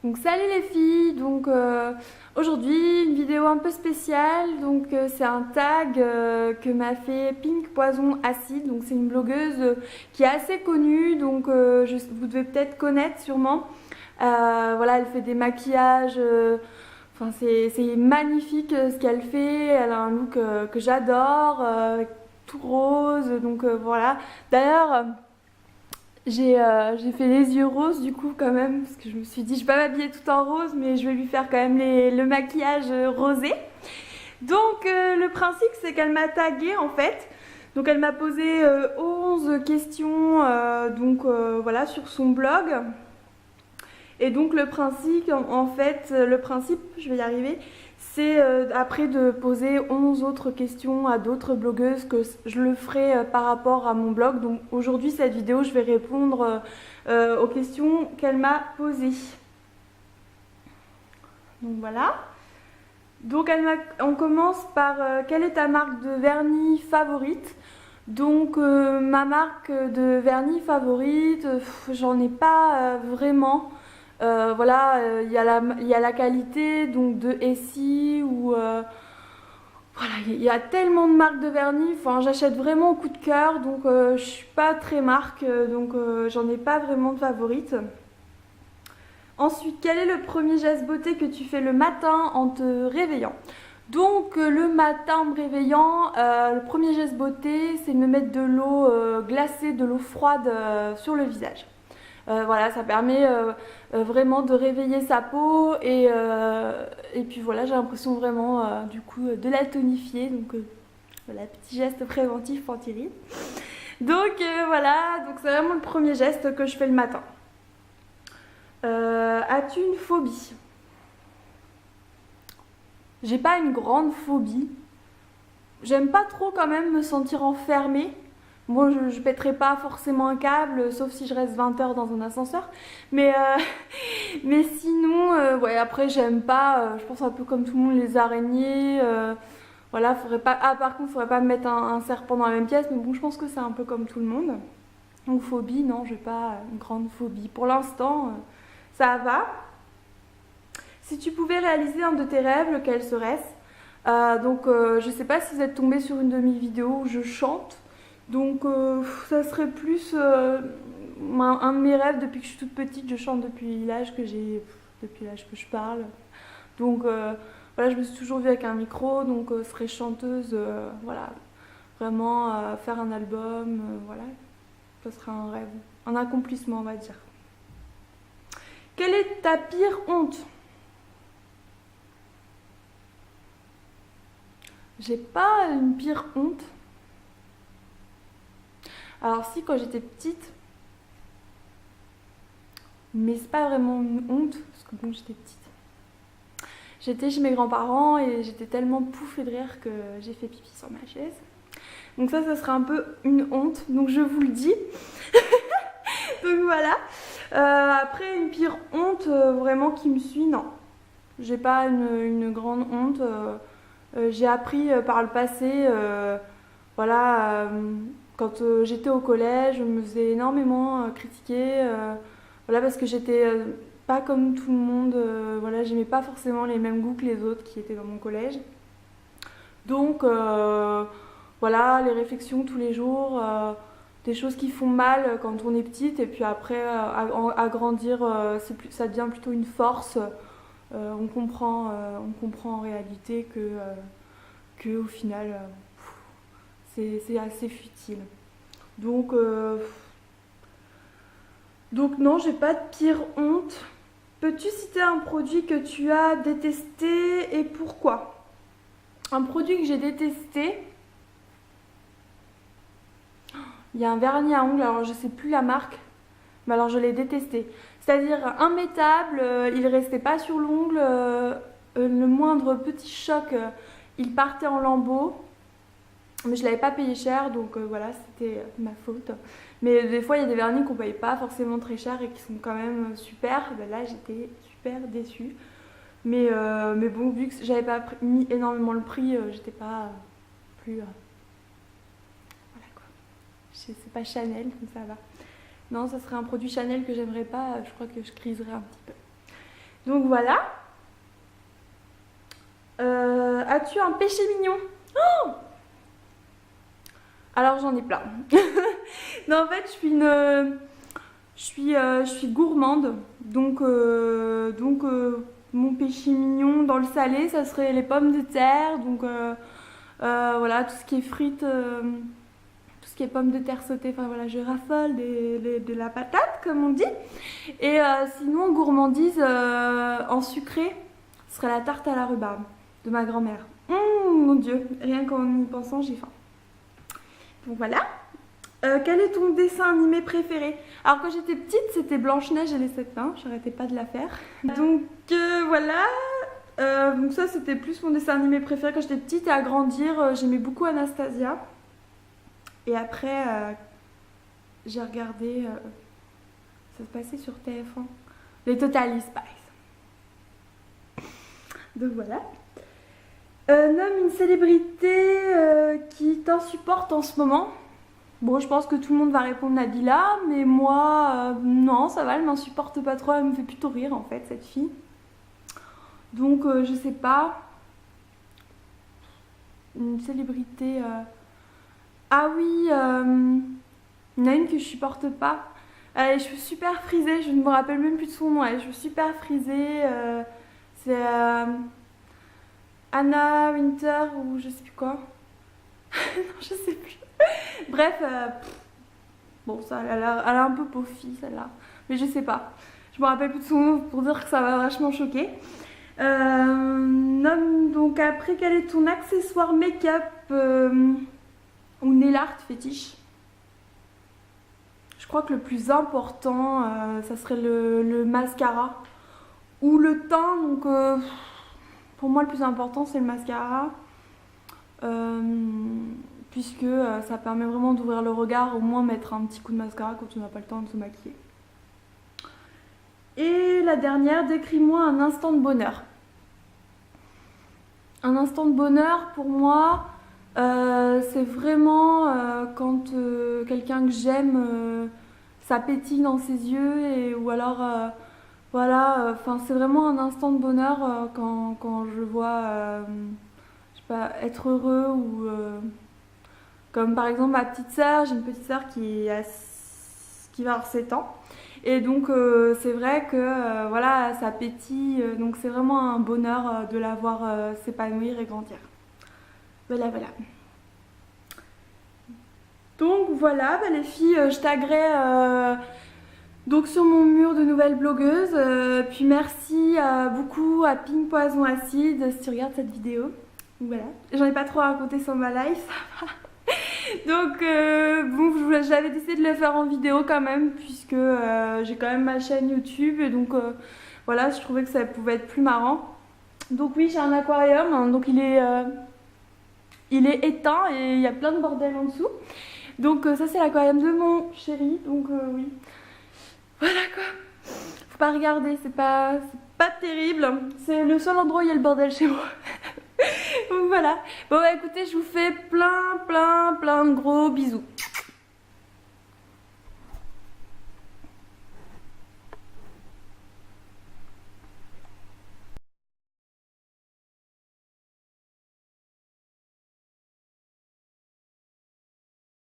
Donc salut les filles, donc aujourd'hui une vidéo un peu spéciale, donc c'est un tag que m'a fait Pink Poison Acide, donc c'est une blogueuse qui est assez connue, donc vous devez peut-être connaître sûrement. Voilà, elle fait des maquillages, enfin c'est magnifique ce qu'elle fait, elle a un look que j'adore, avec tout rose, donc voilà. D'ailleurs, j'ai fait les yeux roses du coup quand même, parce que je me suis dit je vais pas m'habiller tout en rose, mais je vais lui faire quand même le maquillage rosé. Donc le principe c'est qu'elle m'a tagué en fait. Donc elle m'a posé 11 questions voilà, sur son blog. Et donc le principe, en fait, le principe, je vais y arriver, c'est après de poser 11 autres questions à d'autres blogueuses que je le ferai par rapport à mon blog. Donc aujourd'hui, cette vidéo, je vais répondre aux questions qu'elle m'a posées. Donc voilà. Donc on commence par quelle est ta marque de vernis favorite? Donc ma marque de vernis favorite, j'en ai pas vraiment. Voilà, il y a la qualité donc de Essie ou voilà, il y a tellement de marques de vernis. Enfin, j'achète vraiment au coup de cœur, donc je suis pas très marque, donc j'en ai pas vraiment de favorite. Ensuite, quel est le premier geste beauté que tu fais le matin en te réveillant? Donc le matin en me réveillant, le premier geste beauté, c'est de me mettre de l'eau glacée, de l'eau froide sur le visage. Voilà, ça permet vraiment de réveiller sa peau et puis voilà, j'ai l'impression vraiment du coup de la tonifier. Donc voilà, petit geste préventif anti-rides. Donc voilà, donc c'est vraiment le premier geste que je fais le matin. As-tu une phobie? J'ai pas une grande phobie. J'aime pas trop quand même me sentir enfermée. Moi, je pèterai pas forcément un câble, sauf si je reste 20 heures dans un ascenseur. Mais, mais sinon, ouais, après, j'aime pas, je pense un peu comme tout le monde, les araignées. Voilà, faudrait pas. Ah, par contre, faudrait pas me mettre un serpent dans la même pièce, mais bon, je pense que c'est un peu comme tout le monde. Donc, phobie, non, j'ai pas une grande phobie. Pour l'instant, ça va. Si tu pouvais réaliser un de tes rêves, lequel serait-ce? Je sais pas si vous êtes tombé sur une de mes vidéos où je chante. Donc ça serait plus un de mes rêves depuis que je suis toute petite. Je chante depuis l'âge que j'ai, depuis l'âge que je parle. Donc voilà, je me suis toujours vue avec un micro, donc serais chanteuse, voilà, vraiment faire un album, voilà, ça serait un rêve, un accomplissement on va dire. Quelle est ta pire honte? J'ai pas une pire honte. Alors si, quand j'étais petite, mais c'est pas vraiment une honte, parce que bon, j'étais petite. J'étais chez mes grands-parents et j'étais tellement pouffée de rire que j'ai fait pipi sur ma chaise. Donc ça serait un peu une honte, donc je vous le dis. Donc voilà. Après, une pire honte vraiment qui me suit, non. J'ai pas une grande honte. J'ai appris par le passé, voilà, quand j'étais au collège, je me faisais énormément critiquer, voilà, parce que j'étais pas comme tout le monde, voilà, j'aimais pas forcément les mêmes goûts que les autres qui étaient dans mon collège. Donc, voilà, les réflexions tous les jours, des choses qui font mal quand on est petite, et puis après, à grandir, ça devient plutôt une force. On comprend en réalité que au final, c'est assez futile. Donc, donc non, j'ai pas de pire honte. Peux-tu citer un produit que tu as détesté et pourquoi? Un produit que j'ai détesté, il y a un vernis à ongles, alors je sais plus la marque, mais alors je l'ai détesté. C'est-à-dire immétable, il restait pas sur l'ongle, le moindre petit choc, il partait en lambeaux. Mais je l'avais pas payé cher, donc voilà, c'était ma faute. Mais des fois, il y a des vernis qu'on paye pas forcément très cher et qui sont quand même super. Ben là, j'étais super déçue. Mais bon, vu que j'avais pas mis énormément le prix, j'étais pas plus. Voilà quoi. C'est pas Chanel, donc ça va. Non, ça serait un produit Chanel que j'aimerais pas. Je crois que je criserais un petit peu. Donc voilà. As-tu un péché mignon? Oh, alors j'en ai plein. Non, en fait, je suis gourmande. Donc mon péché mignon dans le salé, ça serait les pommes de terre. Donc voilà, tout ce qui est frites, tout ce qui est pommes de terre sautées. Enfin voilà, je raffole de la patate, comme on dit. Et sinon, gourmandise en sucré, ce serait la tarte à la rhubarbe de ma grand-mère. Mon Dieu, rien qu'en y pensant, j'ai faim. Donc voilà. Quel est ton dessin animé préféré? Alors quand j'étais petite, c'était Blanche-Neige et les 7 nains, j'arrêtais pas de la faire. Donc voilà. Donc ça c'était plus mon dessin animé préféré quand j'étais petite, et à grandir, j'aimais beaucoup Anastasia. Et après, j'ai regardé, ça se passait sur TF1, les Totally Spies. Donc voilà. Nomme une célébrité qui t'insupporte en ce moment. Bon, je pense que tout le monde va répondre Nabila, mais moi, non, ça va, elle m'insupporte pas trop, elle me fait plutôt rire en fait, cette fille. Donc, je sais pas. Une célébrité. Ah oui, il y en a une que je supporte pas. Elle a les cheveux super frisés, je ne me rappelle même plus de son nom, elle a les cheveux super frisés. C'est Anna Winter ou je sais plus quoi. Non, je sais plus. Bref, bon, ça, elle a un peu pauvre fille celle-là, mais je sais pas. Je me rappelle plus de son nom pour dire que ça m'a vachement choqué. Donc après, quel est ton accessoire make-up ou nail art fétiche? Je crois que le plus important, ça serait le mascara ou le teint. Donc pour moi, le plus important, c'est le mascara. Puisque ça permet vraiment d'ouvrir le regard, au moins mettre un petit coup de mascara quand on n'a pas le temps de se maquiller. Et la dernière, décris-moi un instant de bonheur. Un instant de bonheur pour moi, c'est vraiment quand quelqu'un que j'aime, ça pétille dans ses yeux, ou alors voilà, c'est vraiment un instant de bonheur quand je vois je sais pas, être heureux, ou comme par exemple ma petite sœur, j'ai une petite sœur qui va avoir 7 ans. Et donc c'est vrai que voilà, ça pétille, donc c'est vraiment un bonheur de la voir s'épanouir et grandir. Voilà, voilà. Donc voilà, bah, les filles, je taguerai donc sur mon mur de nouvelles blogueuses. Puis merci beaucoup à Pink Poison Acide si tu regardes cette vidéo. Donc voilà, j'en ai pas trop à raconter sur ma life, ça va. Donc bon, j'avais décidé de le faire en vidéo quand même, puisque j'ai quand même ma chaîne YouTube, et donc voilà, je trouvais que ça pouvait être plus marrant. Donc oui, j'ai un aquarium, hein, donc il est éteint et il y a plein de bordel en dessous. Donc ça c'est l'aquarium de mon chéri, donc oui. Voilà quoi. Faut pas regarder, c'est pas terrible. C'est le seul endroit où il y a le bordel chez moi. Donc voilà. Bon bah écoutez, je vous fais plein de gros bisous.